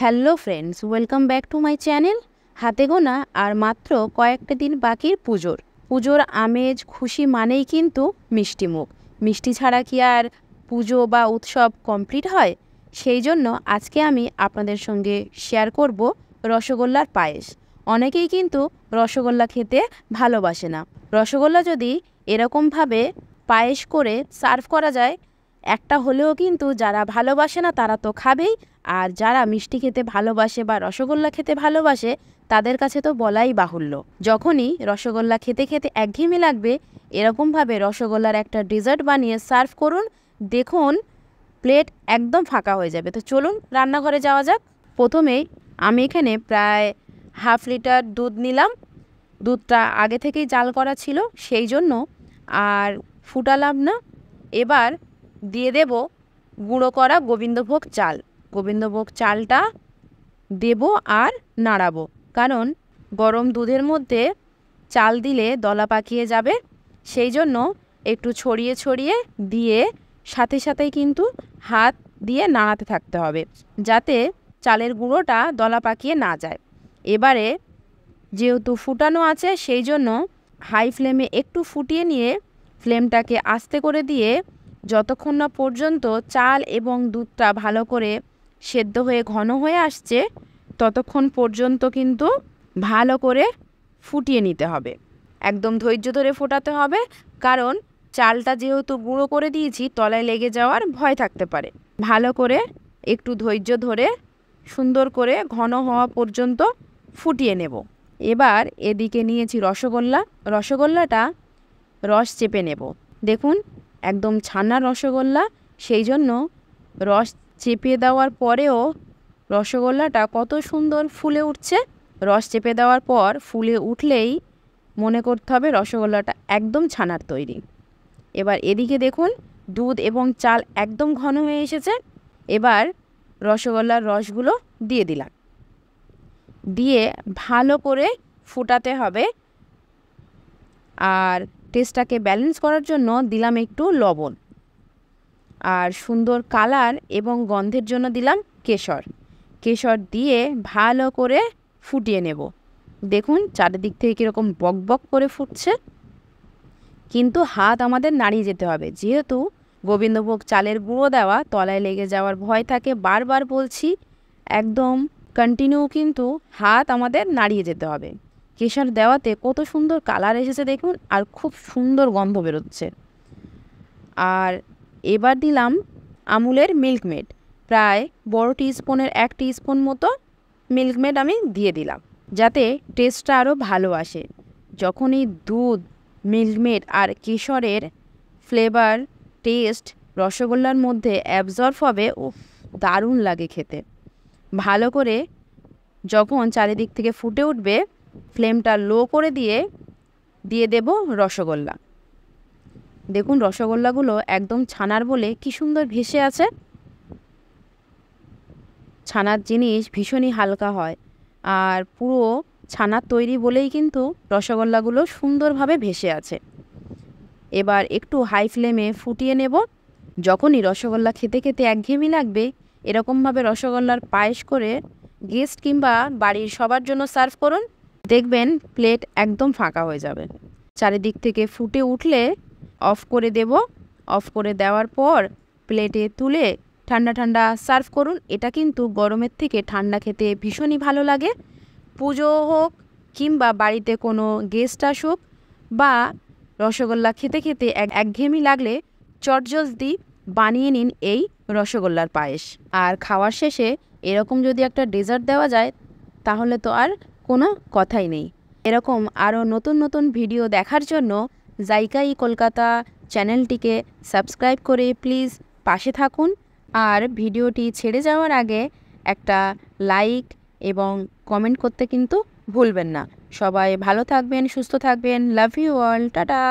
Hello friends, welcome back to my channel. হাতে গোনা আর মাত্র কয়েকটা দিন বাকি পুজোর আমেজ খুশি মানেই কিন্তু মিষ্টি মুখ। মিষ্টি ছাড়া কি আর পুজো বা উৎসব কমপ্লিট হয়? সেই জন্য আজকে আমি আপনাদের সঙ্গে শেয়ার করব রসগোল্লার পায়েস। অনেকেই কিন্তু রসগোল্লা খেতে ভালোবাসে না। রসগোল্লা যদি এরকমভাবে পায়েস করে সার্ভ করা যায়, একটা হলেও কিন্তু যারা ভালোবাসে না তারা তো খাবেই, আর যারা মিষ্টি খেতে ভালোবাসে বা রসগোল্লা খেতে ভালোবাসে তাদের কাছে তো বলাই বাহুল্য। যখনই রসগোল্লা খেতে খেতে একঘেয়েমি লাগবে, এরকমভাবে রসগোল্লার একটা ডেজার্ট বানিয়ে সার্ভ করুন, দেখুন প্লেট একদম ফাঁকা হয়ে যাবে। তো চলুন রান্নাঘরে যাওয়া যাক। প্রথমেই আমি এখানে প্রায় হাফ লিটার দুধ নিলাম। দুধটা আগে থেকেই জাল করা ছিল, সেই জন্য আর ফুটালাম না। এবার দিয়ে দেব গুঁড়ো করা গোবিন্দভোগ চাল। গোবিন্দভোগ চালটা দেব আর নাড়াবো, কারণ গরম দুধের মধ্যে চাল দিলে দলা পাকিয়ে যাবে। সেই জন্য একটু ছড়িয়ে ছড়িয়ে দিয়ে সাথে সাথেই কিন্তু হাত দিয়ে নাড়াতে থাকতে হবে, যাতে চালের গুঁড়োটা দলা পাকিয়ে না যায়। এবারে যেহেতু ফুটানো আছে, সেই জন্য হাই ফ্লেমে একটু ফুটিয়ে নিয়ে ফ্লেমটাকে আস্তে করে দিয়ে যতক্ষণ না পর্যন্ত চাল এবং দুধটা ভালো করে সেদ্ধ হয়ে ঘন হয়ে আসছে, ততক্ষণ পর্যন্ত কিন্তু ভালো করে ফুটিয়ে নিতে হবে। একদম ধৈর্য ধরে ফোটাতে হবে, কারণ চালটা যেহেতু গুঁড়ো করে দিয়েছি, তলায় লেগে যাওয়ার ভয় থাকতে পারে। ভালো করে একটু ধৈর্য ধরে সুন্দর করে ঘন হওয়া পর্যন্ত ফুটিয়ে নেব। এবার এদিকে নিয়েছি রসগোল্লাটা রস চেপে নেব। দেখুন একদম ছানার রসগোল্লা, সেই জন্য রস চেপে দেওয়ার পরেও রসগোল্লাটা কত সুন্দর ফুলে উঠছে। রস চেপে দেওয়ার পর ফুলে উঠলেই মনে করতে হবে রসগোল্লাটা একদম ছানার তৈরি। এবার এদিকে দেখুন দুধ এবং চাল একদম ঘন হয়ে এসেছে। এবার রসগোল্লার রসগুলো দিয়ে দিলাম, দিয়ে ভালো করে ফোটাতে হবে। আর টেস্টটাকে ব্যালেন্স করার জন্য দিলাম একটু লবণ, আর সুন্দর কালার এবং গন্ধের জন্য দিলাম কেশর দিয়ে ভালো করে ফুটিয়ে নেব। দেখুন চারিদিক থেকে কীরকম বক বক করে ফুটছে, কিন্তু হাত আমাদের নাড়িয়ে যেতে হবে, যেহেতু গোবিন্দভোগ চালের গুঁড়ো দেওয়া, তলায় লেগে যাওয়ার ভয় থাকে। বারবার বলছি, একদম কন্টিনিউ কিন্তু হাত আমাদের নাড়িয়ে যেতে হবে। কেশর দেওয়াতে কত সুন্দর কালার এসেছে দেখুন, আর খুব সুন্দর গন্ধ বেরোচ্ছে। আর এবার দিলাম আমুলের মিল্কমেড, প্রায় বড় টিস্পুনের 1 টিস্পুন মতো মিল্কমেড আমি দিয়ে দিলাম, যাতে টেস্টটা আরও ভালো আসে। যখনই দুধ, মিল্কমেড আর কেশরের ফ্লেভার টেস্ট রসগোল্লার মধ্যে অ্যাবজর্ব হবে, দারুণ লাগে খেতে। ভালো করে যখন চারিদিক থেকে ফুটে উঠবে, ফ্লেমটা লো করে দিয়ে দেব রসগোল্লা। দেখুন রসগোল্লাগুলো একদম ছানার বলে কি সুন্দর ভেসে আছে। ছানার জিনিস ভীষণই হালকা হয়, আর পুরো ছানার তৈরি বলেই কিন্তু রসগোল্লাগুলো সুন্দরভাবে ভেসে আছে। এবার একটু হাই ফ্লেমে ফুটিয়ে নেব। যখনই রসগোল্লা খেতে খেতে একঘেয়েমি লাগবে, এরকমভাবে রসগোল্লার পায়েস করে গেস্ট কিংবা বাড়ির সবার জন্য সার্ভ করুন, দেখবেন প্লেট একদম ফাঁকা হয়ে যাবে। চারিদিক থেকে ফুটে উঠলে অফ করে দেব। অফ করে দেওয়ার পর প্লেটে তুলে ঠান্ডা ঠান্ডা সার্ভ করুন। এটা কিন্তু গরমের থেকে ঠান্ডা খেতে ভীষণই ভালো লাগে। পুজো হোক কিংবা বাড়িতে কোনো গেস্ট আসুক, বা রসগোল্লা খেতে খেতে একঘেয়েমি লাগলে চটজলদি বানিয়ে নিন এই রসগোল্লার পায়েস। আর খাওয়ার শেষে এরকম যদি একটা ডেজার্ট দেওয়া যায়, তাহলে তো আর কোনো কথাই নেই। এরকম আরও নতুন নতুন ভিডিও দেখার জন্য জাইকা কলকাতা চ্যানেলটিকে সাবস্ক্রাইব করে প্লিজ পাশে থাকুন। আর ভিডিওটি ছেড়ে যাওয়ার আগে একটা লাইক এবং কমেন্ট করতে কিন্তু ভুলবেন না। সবাই ভালো থাকবেন, সুস্থ থাকবেন। Love you all, tata.